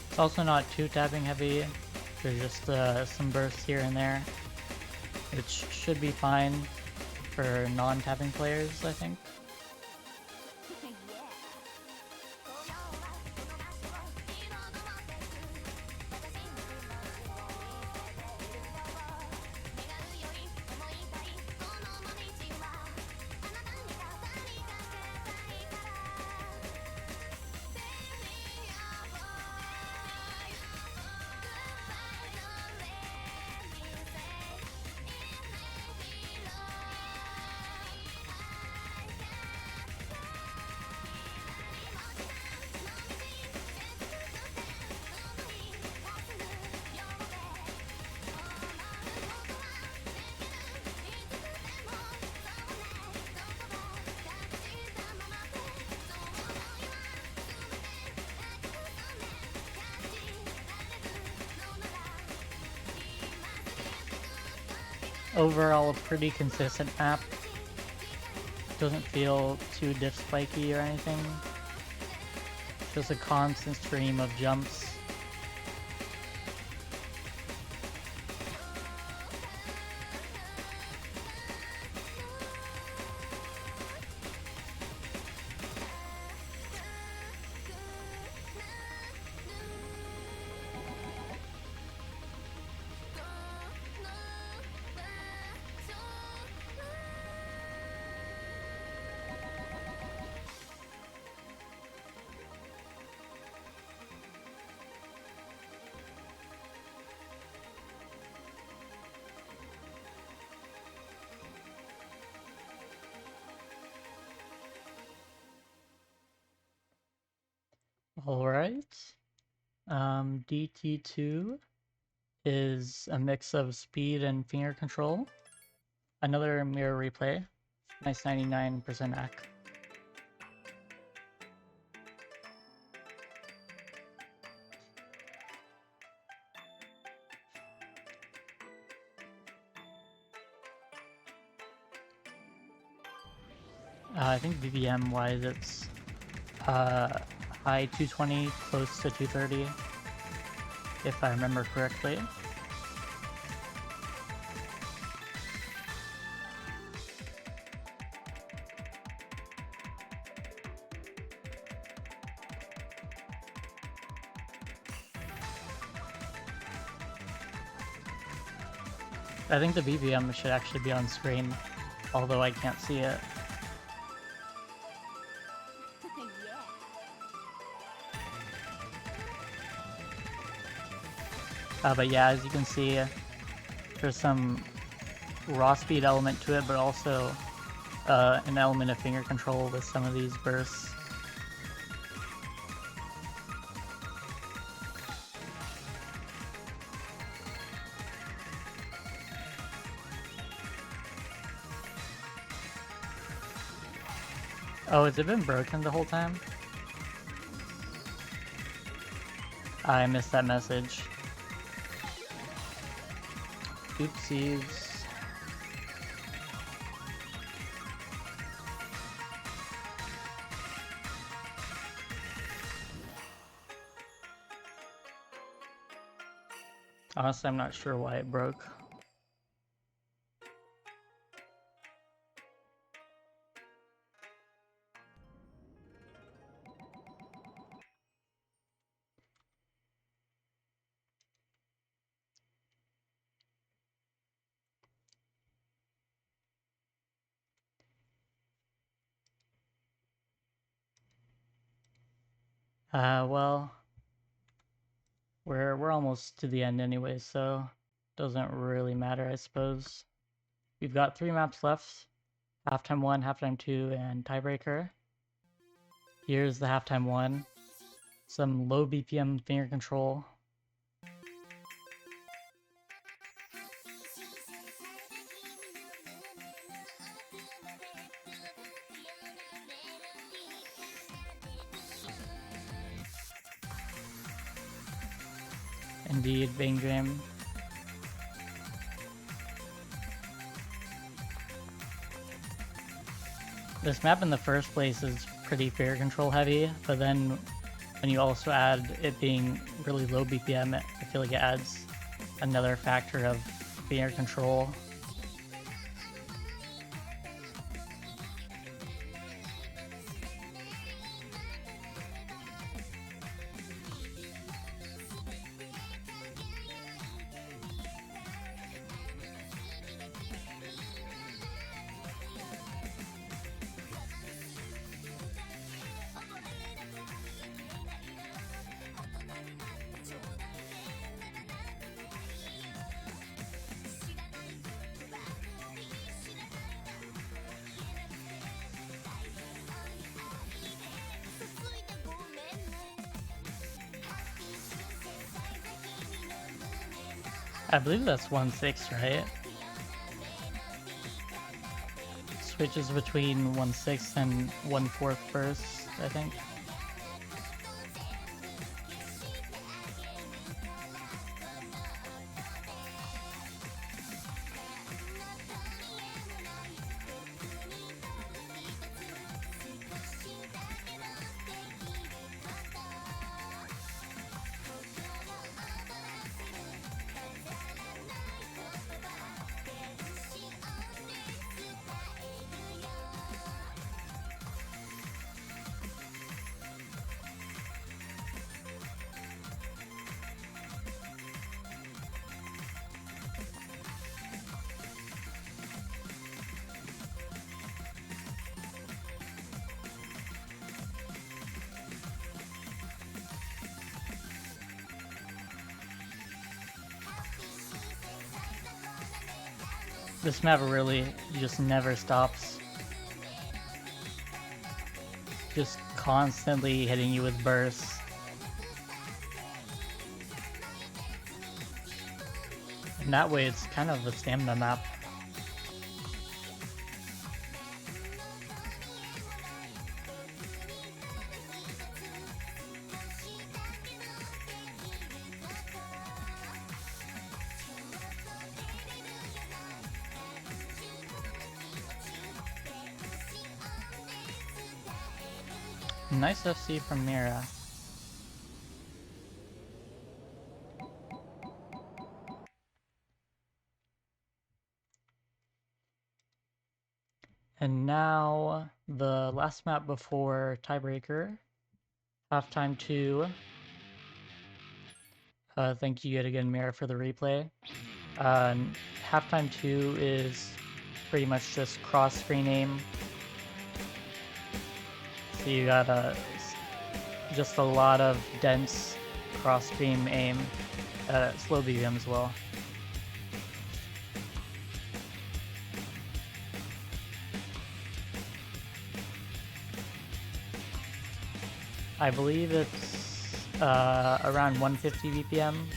It's also not too tapping heavy. There's just some bursts here and there. which should be fine for non-tapping players, I think. Overall, a pretty consistent map. Doesn't feel too diff spiky or anything. Just a constant stream of jumps. Alright. DT2 is a mix of speed and finger control. Another mirror replay. Nice 99% AC. I think BBM wise it's high 220, close to 230, if I remember correctly. I think the BBM should actually be on screen, although I can't see it. But yeah, as you can see, there's some raw speed element to it, but also an element of finger control with some of these bursts. Oh, has it been broken the whole time? I missed that message. Oopsies. Honestly, I'm not sure why it broke. Well, we're almost to the end anyway, so doesn't really matter, I suppose. We've got 3 maps left: halftime 1, halftime 2, and tiebreaker. Here's the halftime 1. Some low BPM finger control. Indeed, Bang Jam. This map in the first place is pretty finger control heavy, but then when you also add it being really low BPM, I feel like it adds another factor of finger control I believe that's 1/6, right? Switches between 1/6 and 1/4 bursts, I think. This map really just never stops. Just constantly hitting you with bursts. And that way it's kind of a stamina map. Nice FC from Mira. And now the last map before tiebreaker, halftime 2. Thank you yet again, Mira, for the replay. Halftime 2 is pretty much just cross-screen aim. So you got just a lot of dense cross-beam aim, slow BBM as well. I believe it's around 150 BPM.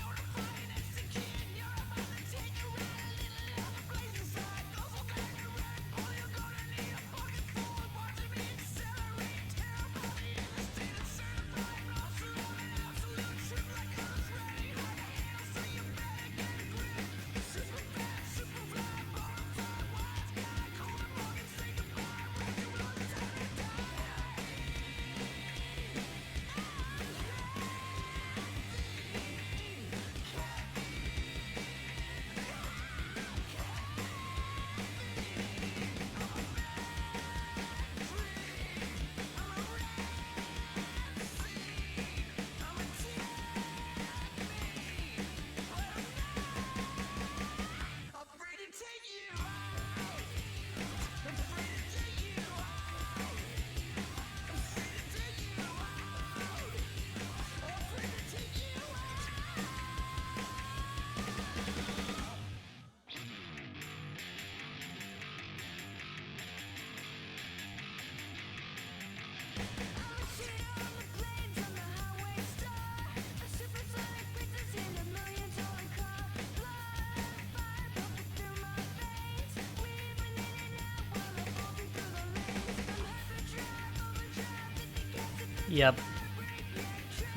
Yep.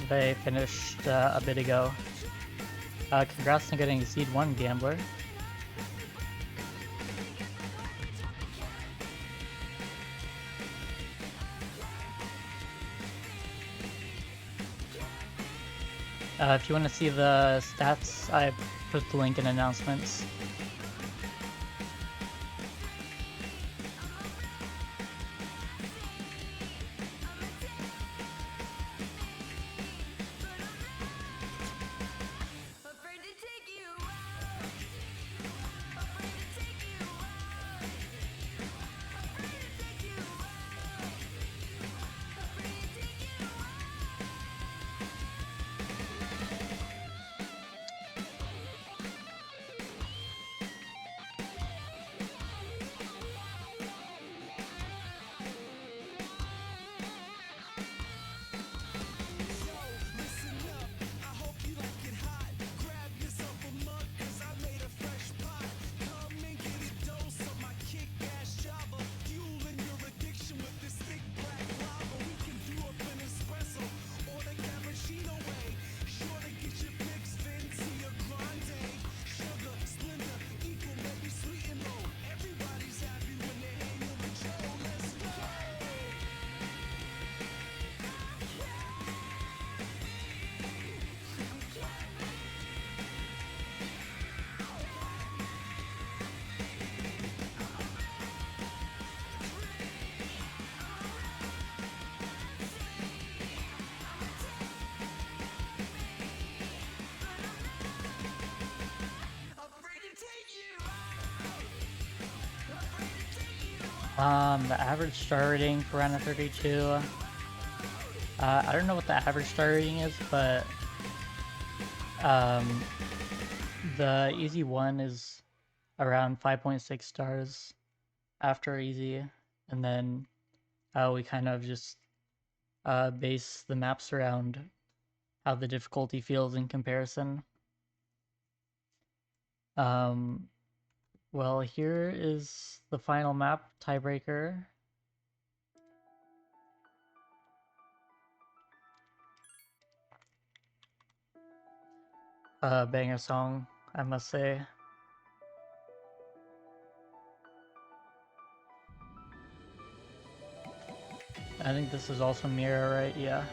They finished a bit ago. Congrats on getting Seed 1, Gambler. If you want to see the stats, I put the link in announcements. The average star rating for Ro32. I don't know what the average star rating is, but the easy one is around 5.6 stars after easy, and then we kind of just base the maps around how the difficulty feels in comparison. Well, here is the final map, Tiebreaker. Banger song, I must say. I think this is also Mirror, right? Yeah.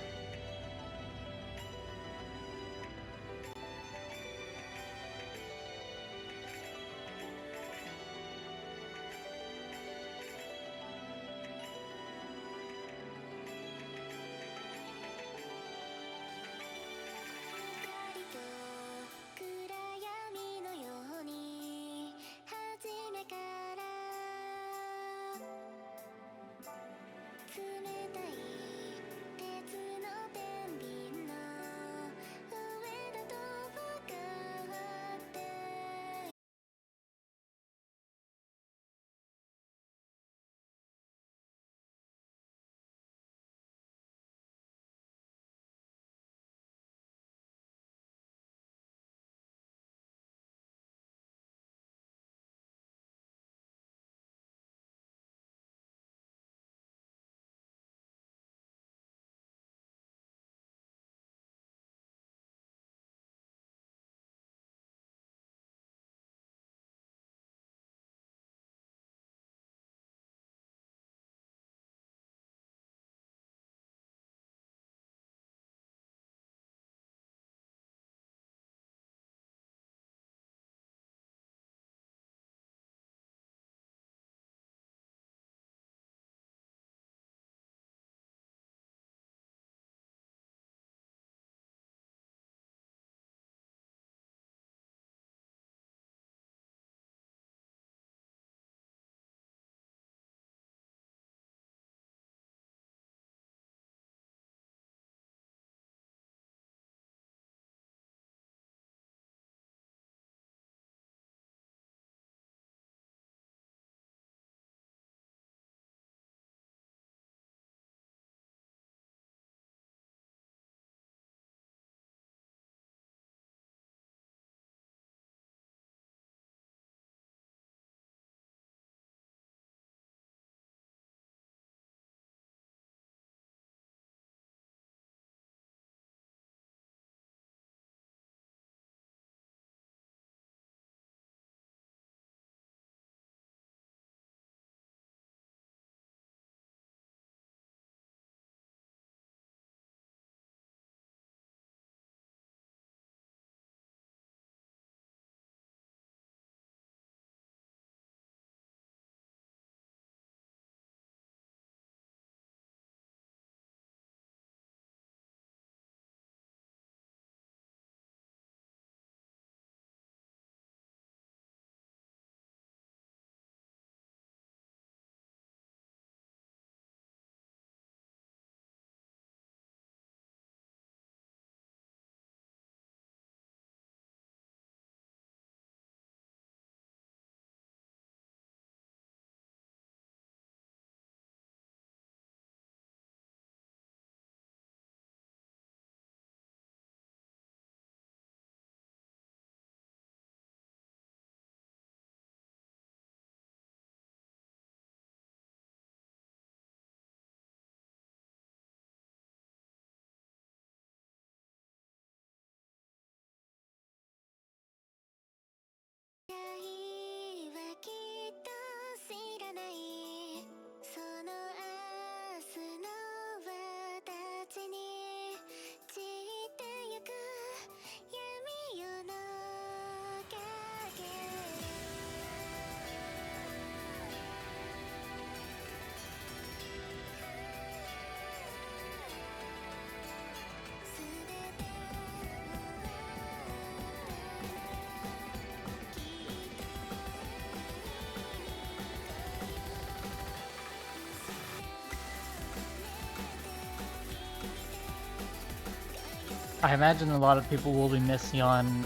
I imagine a lot of people will be missing on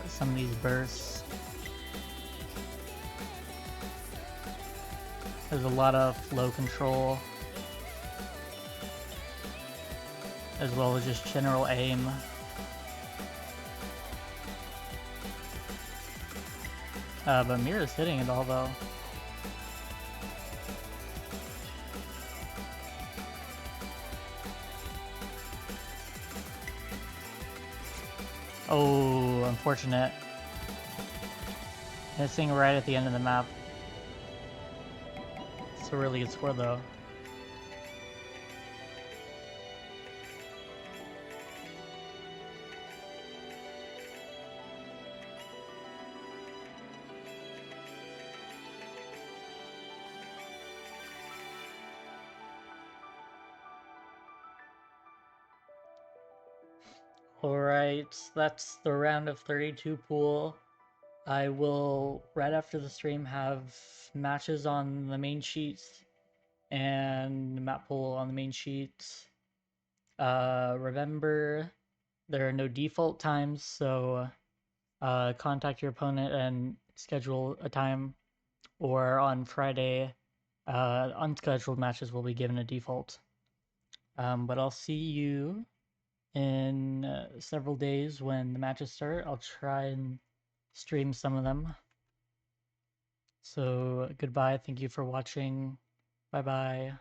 some of these bursts. There's a lot of flow control, as well as just general aim. But Mira's hitting it all though. Oh, unfortunate. Missing right at the end of the map. It's a really good score though. Alright, that's the round of 32 pool. I will, right after the stream, have matches on the main sheet and Mappool on the main sheet. Remember, there are no default times, so contact your opponent and schedule a time. Or on Friday, unscheduled matches will be given a default. But I'll see you in several days when the matches start. I'll try and stream some of them. So goodbye, thank you for watching, bye bye.